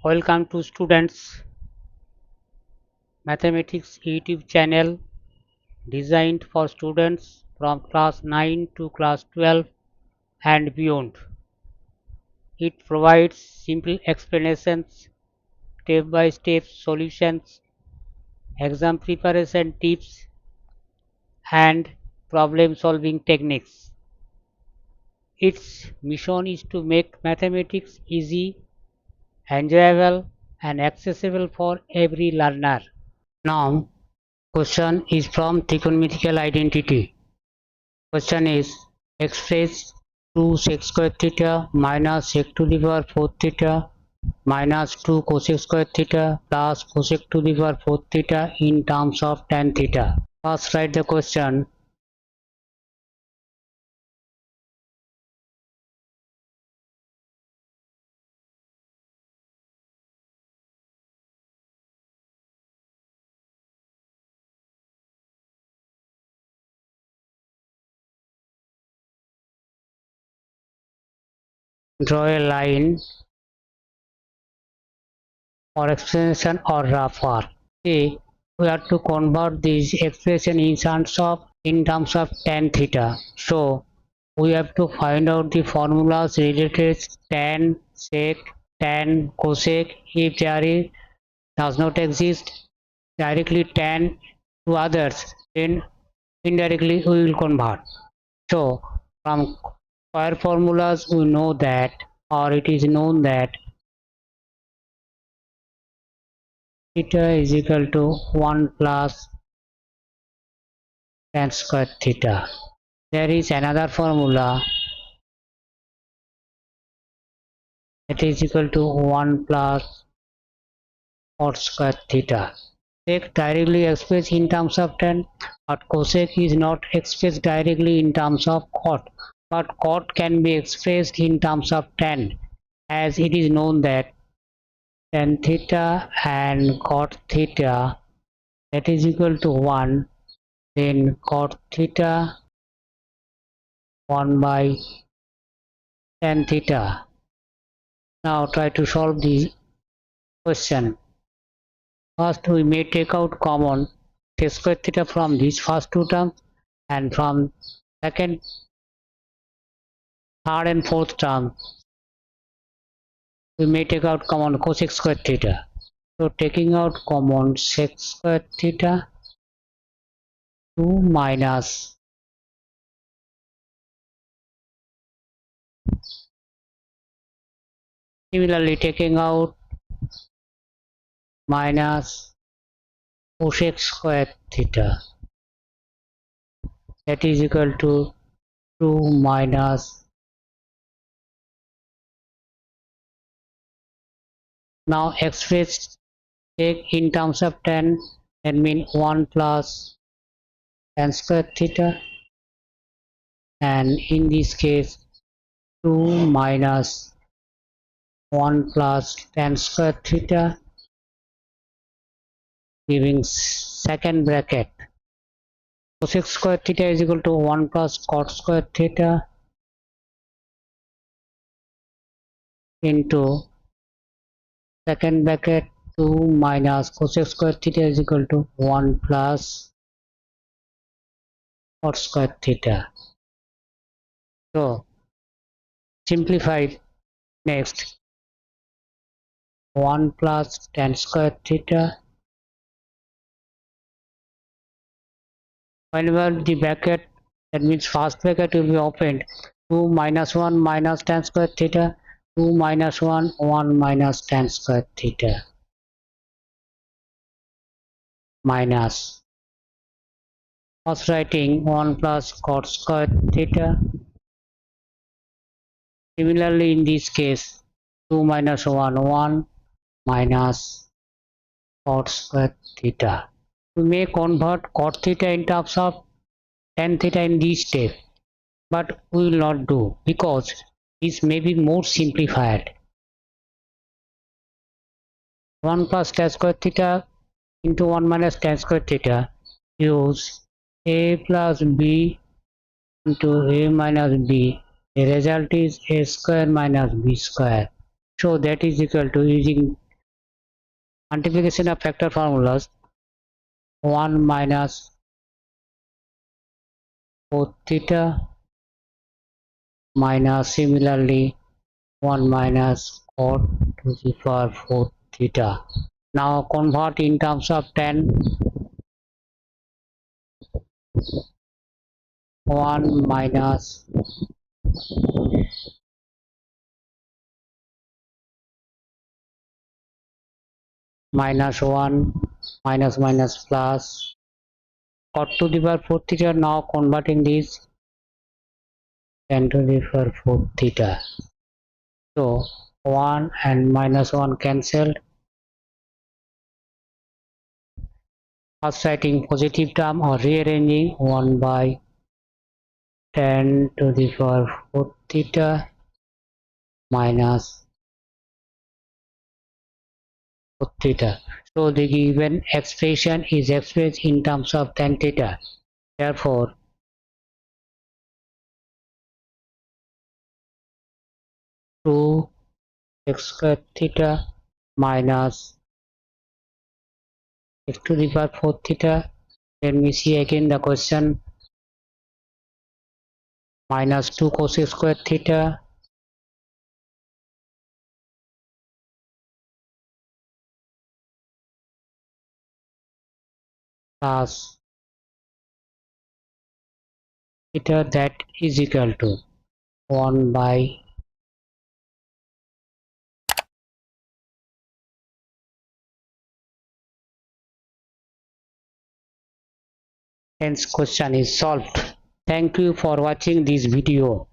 Welcome to Students Mathematics YouTube channel designed for students from class 9 to class 12 and beyond. It provides simple explanations, step-by-step solutions, exam preparation tips, and problem-solving techniques. Its mission is to make mathematics easy, enjoyable, and accessible for every learner. Now, question is from trigonometrical identity. Question is express 2 sec square theta minus sec to the power 4 theta minus 2 cosec square theta plus cosec to the power 4 theta in terms of tan theta. First write the question. Draw a line for explanation or rough work. See, we have to convert this expression in terms of tan theta. So we have to find out the formulas related tan, sec, tan, cosec. If there does not exist directly tan to others, then indirectly we will convert. So from square formulas we know that, or it is known that theta is equal to 1 plus tan square theta. There is another formula that is equal to 1 plus cot square theta. Sec directly expressed in terms of tan, but cosec is not expressed directly in terms of cot, but cot can be expressed in terms of tan, as it is known that tan theta and cot theta that is equal to 1, then cot theta 1 by tan theta. Now try to solve the question. First we may take out common sec square theta from these first two terms, and from second, third and fourth term we may take out common cosec square theta. So taking out common sec square theta 2 minus similarly taking out minus cosec square theta, that is equal to 2 minus, now express take in terms of tan, that means 1 plus tan square theta, and in this case 2 minus 1 plus tan square theta, giving second bracket cosec square theta is equal to 1 plus cot square theta into second bracket 2 minus cosec square theta is equal to 1 plus cot square theta. So simplified next 1 plus tan square theta. Whenever the bracket, that means first bracket will be opened, 2 minus 1 minus tan square theta, 2 minus 1 1 minus tan square theta, minus first writing 1 plus cot square theta. Similarly in this case 2 minus 1 1 minus cot square theta. We may convert cot theta in terms of tan theta in this step, but we will not do because this may be more simplified. 1 plus tan square theta into 1 minus tan square theta, use a plus b into a minus b. The result is a square minus b square. So that is equal to, using Multiplication of factor formulas 1 minus 4 theta minus similarly 1 minus cot to the power 4 theta. Now convert in terms of tan 1 minus minus 1 minus minus plus cot to the power 4 theta. Now converting this tan to the power 4 theta. So 1 and minus 1 cancelled. First writing positive term or rearranging 1 by tan to the power 4 theta minus 4 theta. So the given expression is expressed in terms of tan theta. Therefore, 2 x square theta minus x to the power 4 theta. Let me see again the question. Minus 2 cos square theta plus theta, that is equal to 1 by hence question is solved. Thank you for watching this video.